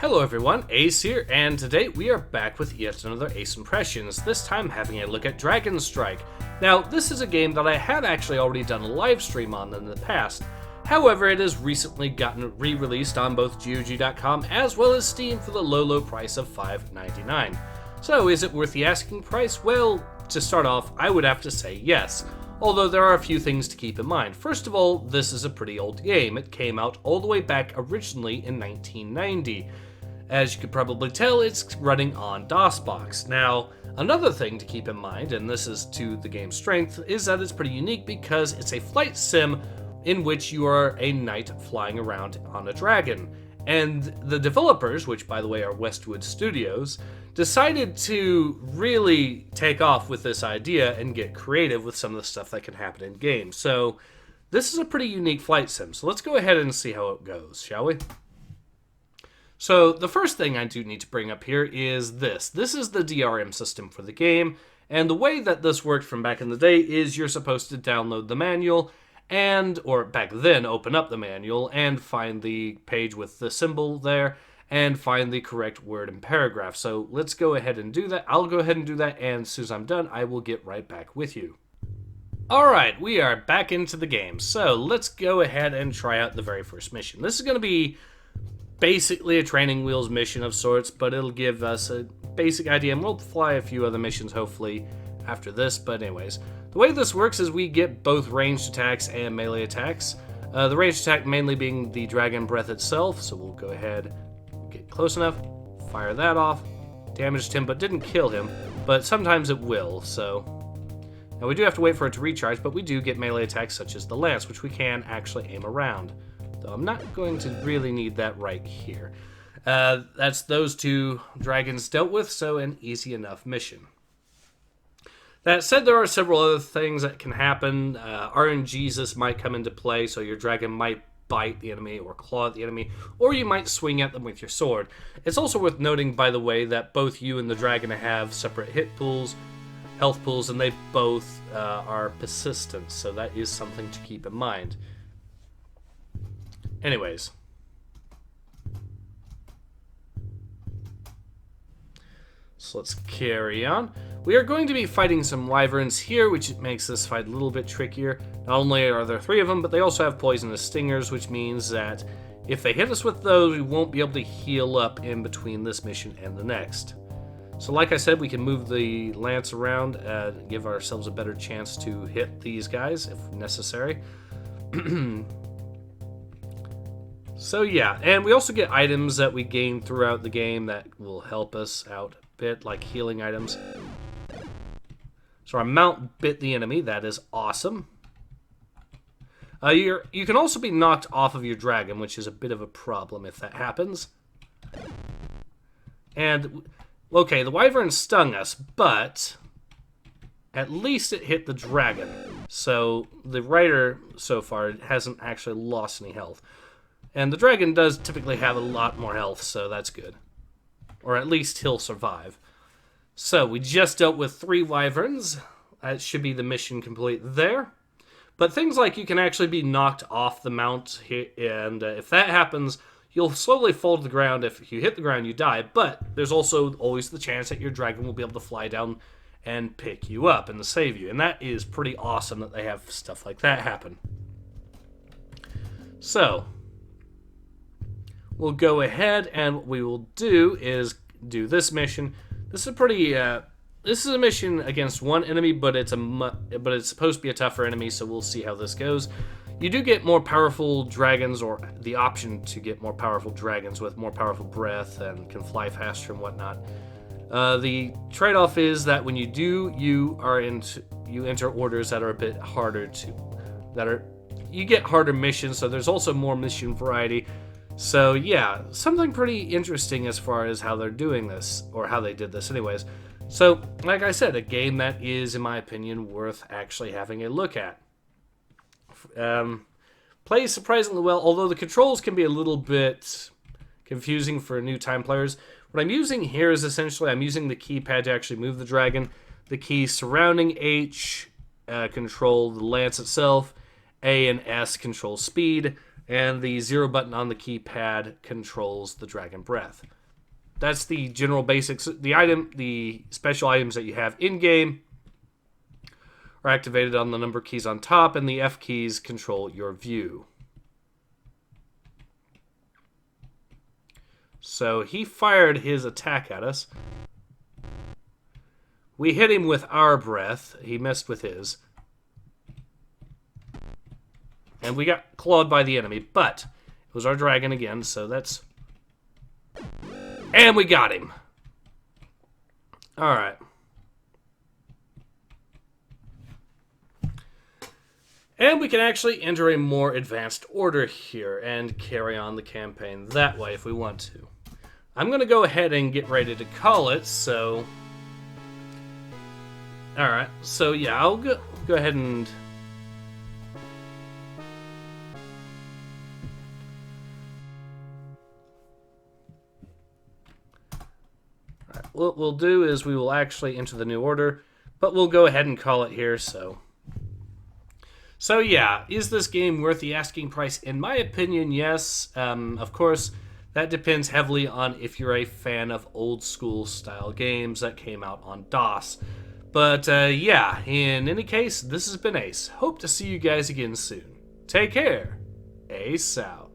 Hello everyone, Ace here, and today we are back with yet another Ace Impressions, this time having a look at DragonStrike. Now, this is a game that I have actually already done a live stream on in the past. However, it has recently gotten re-released on both GOG.com as well as Steam for the low price of $5.99. So, is it worth the asking price? Well, to start off, I would have to say yes. Although there are a few things to keep in mind. First of all, this is a pretty old game. It came out all the way back originally in 1990. As you could probably tell, it's running on DOSBox. Now, another thing to keep in mind, and this is to the game's strength, is that it's pretty unique because it's a flight sim in which you are a knight flying around on a dragon. And the developers, which by the way are Westwood Studios, decided to really take off with this idea and get creative with some of the stuff that can happen in games. So, this is a pretty unique flight sim. So let's go ahead and see how it goes, shall we? So the first thing I do need to bring up here is this. This is the DRM system for the game, and the way that this worked from back in the day is you're supposed to download the manual or back then open up the manual and find the page with the symbol there and find the correct word and paragraph. So let's go ahead and do that. I'll go ahead and do that, and as soon as I'm done, I will get right back with you. Alright, we are back into the game. So let's go ahead and try out the very first mission. This is going to be basically a training wheels mission of sorts, but it'll give us a basic idea, and we'll fly a few other missions hopefully after this. But anyways, the way this works is we get both ranged attacks and melee attacks. The ranged attack mainly being the dragon breath itself, so we'll go ahead, get close enough, fire that off, damaged him but didn't kill him, but sometimes it will. So now we do have to wait for it to recharge, but we do get melee attacks such as the lance, which we can actually aim around. Though I'm not going to really need that right here. That's those two dragons dealt with, so an easy enough mission. That said, there are several other things that can happen. RNGesus might come into play, so your dragon might bite the enemy or claw at the enemy, or you might swing at them with your sword. It's also worth noting, by the way, that both you and the dragon have separate hit pools, health pools, and they both are persistent, so that is something to keep in mind. Anyways, so let's carry on. We are going to be fighting some wyverns here, which makes this fight a little bit trickier. Not only are there 3 of them, but they also have poisonous stingers, which means that if they hit us with those, we won't be able to heal up in between this mission and the next. So like I said, we can move the lance around and give ourselves a better chance to hit these guys if necessary. So yeah, and we also get items that we gain throughout the game that will help us out a bit, like healing items. So our mount bit the enemy, that is awesome. You can also be knocked off of your dragon, which is a bit of a problem if that happens. And, okay, the wyvern stung us, but at least it hit the dragon. So the rider so far hasn't actually lost any health. And the dragon does typically have a lot more health, so that's good. Or at least he'll survive. So, we just dealt with 3 wyverns. That should be the mission complete there. But things like you can actually be knocked off the mount, and if that happens, you'll slowly fall to the ground. If you hit the ground, you die. But there's also always the chance that your dragon will be able to fly down and pick you up and save you. And that is pretty awesome that they have stuff like that happen. So we'll go ahead, and what we will do is do this mission. This is a pretty, this is a mission against one enemy, but it's supposed to be a tougher enemy, so we'll see how this goes. You do get more powerful dragons, or the option to get more powerful dragons with more powerful breath and can fly faster and whatnot. The trade-off is that when you do, you enter orders that are a bit harder you get harder missions, so there's also more mission variety. So yeah, something pretty interesting as far as how they're doing this, or how they did this anyways. So, like I said, a game that is, in my opinion, worth actually having a look at. Plays surprisingly well, although the controls can be a little bit confusing for new time players. What I'm using here is essentially, I'm using the keypad to actually move the dragon. The keys surrounding H control the lance itself, A and S control speed, and the 0 button on the keypad controls the dragon breath. that's the general basics. The special items that you have in game are activated on the number keys on top, and the F keys control your view. So he fired his attack at us. We hit him with our breath. He missed with his. And we got clawed by the enemy, but it was our dragon again, so that's... And we got him. Alright. And we can actually enter a more advanced order here and carry on the campaign that way if we want to. I'm going to go ahead and get ready to call it, so... Alright, so yeah, I'll go ahead and... Alright, what we'll do is we will actually enter the new order, but we'll go ahead and call it here, so... So yeah, is this game worth the asking price? In my opinion, yes. Of course, that depends heavily on if you're a fan of old school style games that came out on DOS. But yeah, in any case, this has been Ace. Hope to see you guys again soon. Take care. Ace out.